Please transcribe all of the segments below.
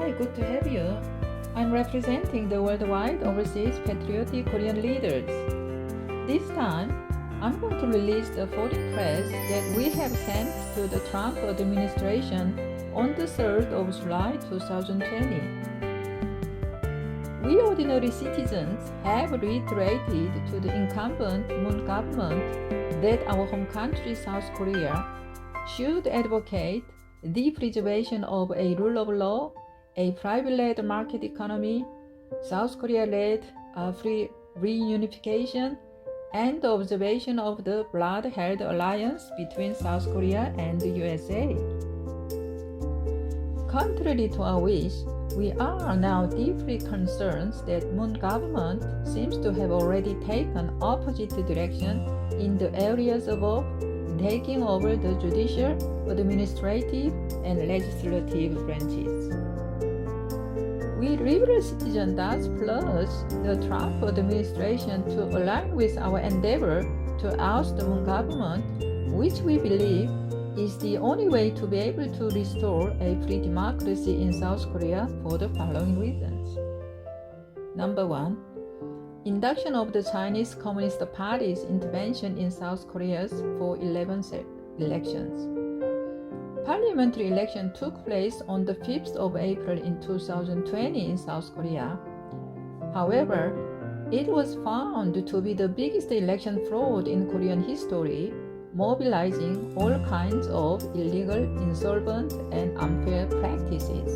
Hi, good to have you. I'm representing the worldwide overseas patriotic Korean leaders. This time, I'm going to release the foreign press that we have sent to the Trump administration on the 3rd of July 2020. We ordinary citizens have reiterated to the incumbent Moon government that our home country, South Korea, should advocate the preservation of a rule of law, a private-led market economy, South Korea-led free reunification, and the observation of the blood-held alliance between South Korea and the USA. Contrary to our wish, we are now deeply concerned that Moon government seems to have already taken opposite direction in the areas above, taking over the judicial, administrative, and legislative branches. We liberal citizens thus pledge the Trump administration to align with our endeavor to oust the Moon government, which we believe is the only way to be able to restore a free democracy in South Korea for the following reasons. Number 1. Induction of the Chinese Communist Party's intervention in South Korea's 4/11 elections. Parliamentary election took place on the 5th of April in 2020 in South Korea. However, it was found to be the biggest election fraud in Korean history, mobilizing all kinds of illegal, insolvent, and unfair practices.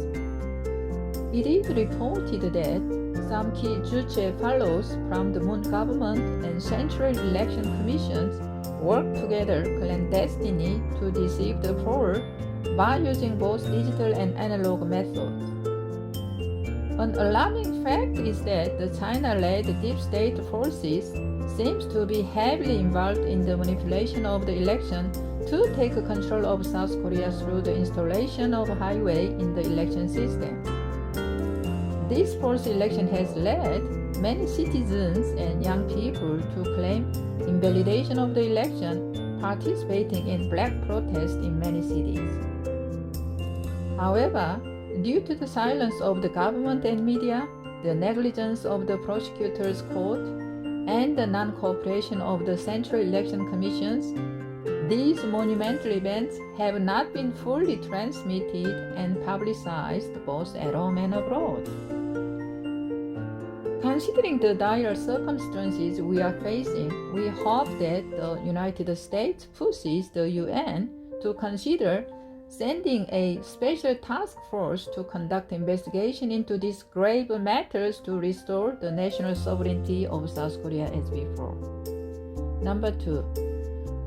It is reported that some key Juche fellows from the Moon government and Central Election Commissions worked together clandestinely to deceive the poll by using both digital and analog methods. An alarming fact is that the China-led deep state forces seems to be heavily involved in the manipulation of the election to take control of South Korea through the installation of highway in the election system. This false election has led many citizens and young people to claim invalidation of the election, participating in black protests in many cities. However, due to the silence of the government and media, the negligence of the prosecutor's court, and the non-cooperation of the Central Election Commissions, these monumental events have not been fully transmitted and publicized both at home and abroad. Considering the dire circumstances we are facing, we hope that the United States pushes the UN to consider sending a special task force to conduct investigation into these grave matters to restore the national sovereignty of South Korea as before. Number 2.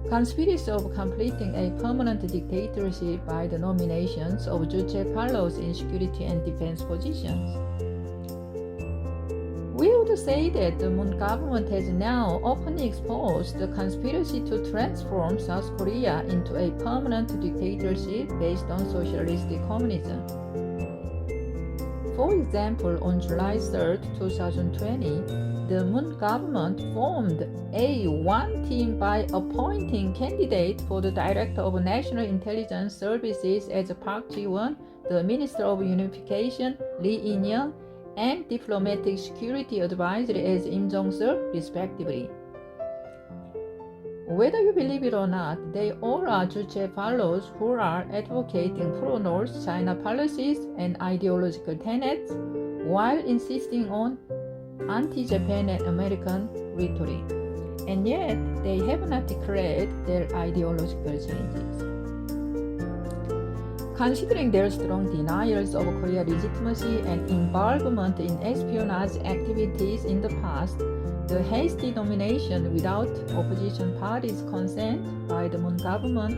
Conspiracy of completing a permanent dictatorship by the nominations of Juche fellows in security and defense positions. We would say that the Moon government has now openly exposed the conspiracy to transform South Korea into a permanent dictatorship based on socialistic communism. For example, on July 3, 2020, the Moon government formed a one team by appointing candidate for the Director of National Intelligence Services as Park Ji-won, the Minister of Unification, Lee In-young, and Diplomatic Security Advisor as Im Jong-seul, respectively. Whether you believe it or not, they all are Juche fellows who are advocating pro-North China policies and ideological tenets while insisting on anti-Japan and American rhetoric. And yet, they have not declared their ideological changes. Considering their strong denials of Korea's legitimacy and involvement in espionage activities in the past, the hasty nomination without opposition parties' consent by the Moon government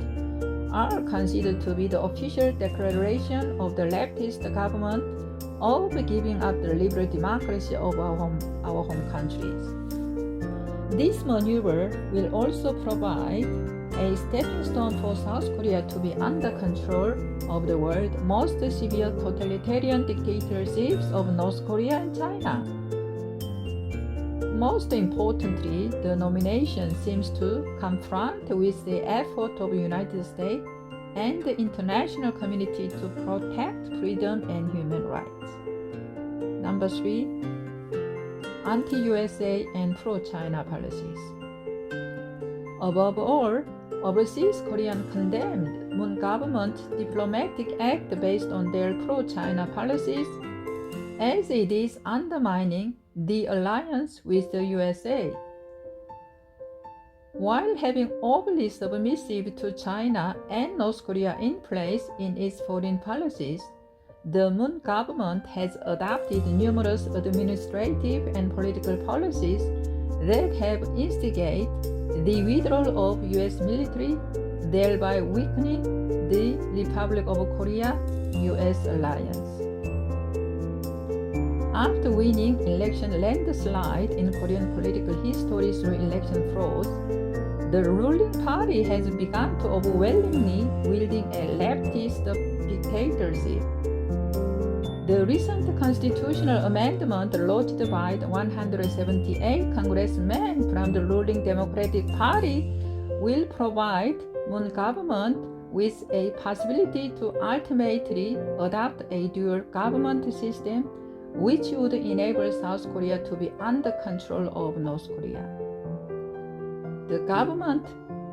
are considered to be the official declaration of the leftist government of giving up the liberal democracy of our home countries. This maneuver will also provide a stepping stone for South Korea to be under control of the world's most severe totalitarian dictatorships of North Korea and China. Most importantly, the nomination seems to confront with the effort of the United States and the international community to protect freedom and human rights. Number 3, anti-USA and pro-China policies. Above all, overseas Koreans condemned Moon government's diplomatic act based on their pro-China policies, as it is undermining the alliance with the USA. While having overly submissive to China and North Korea in place in its foreign policies, the Moon government has adopted numerous administrative and political policies that have instigated the withdrawal of US military, thereby weakening the Republic of Korea-US alliance. After winning election landslide in Korean political history through election frauds, the ruling party has begun to overwhelmingly wielding a leftist dictatorship. The recent constitutional amendment lodged by the 178 congressmen from the ruling Democratic Party will provide Moon government with a possibility to ultimately adopt a dual government system, which would enable South Korea to be under control of North Korea. The government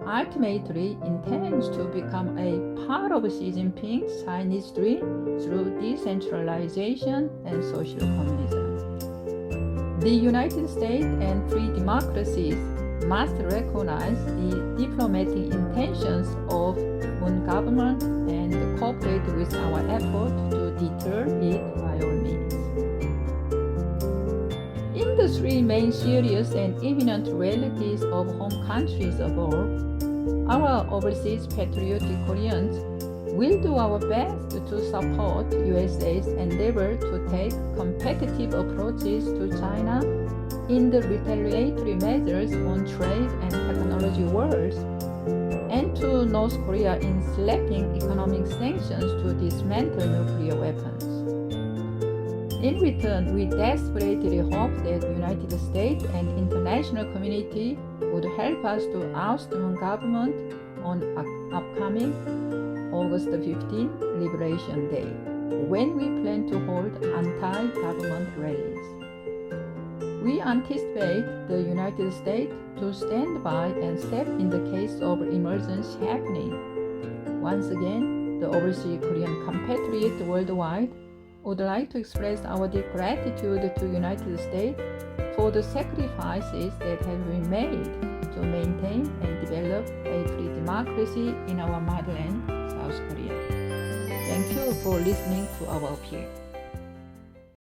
ultimately intends to become a part of Xi Jinping's Chinese dream through decentralization and social communism. The United States and free democracies must recognize the diplomatic intentions of Moon government and cooperate with our effort to deter it by all means. In the three main serious and imminent realities of home countries above, our overseas patriotic Koreans will do our best to support USA's endeavor to take competitive approaches to China in the retaliatory measures on trade and technology wars, and to North Korea in slapping economic sanctions to dismantle nuclear weapons. In return, we desperately hope that the United States and international community would help us to oust the Moon government on upcoming August 15 Liberation Day, when we plan to hold anti-government rallies. We anticipate the United States to stand by and step in the case of emergency happening. Once again, the overseas Korean compatriots worldwide would like to express our deep gratitude to the United States for the sacrifices that have been made to maintain and develop a free democracy in our motherland, South Korea. Thank you for listening to our appeal.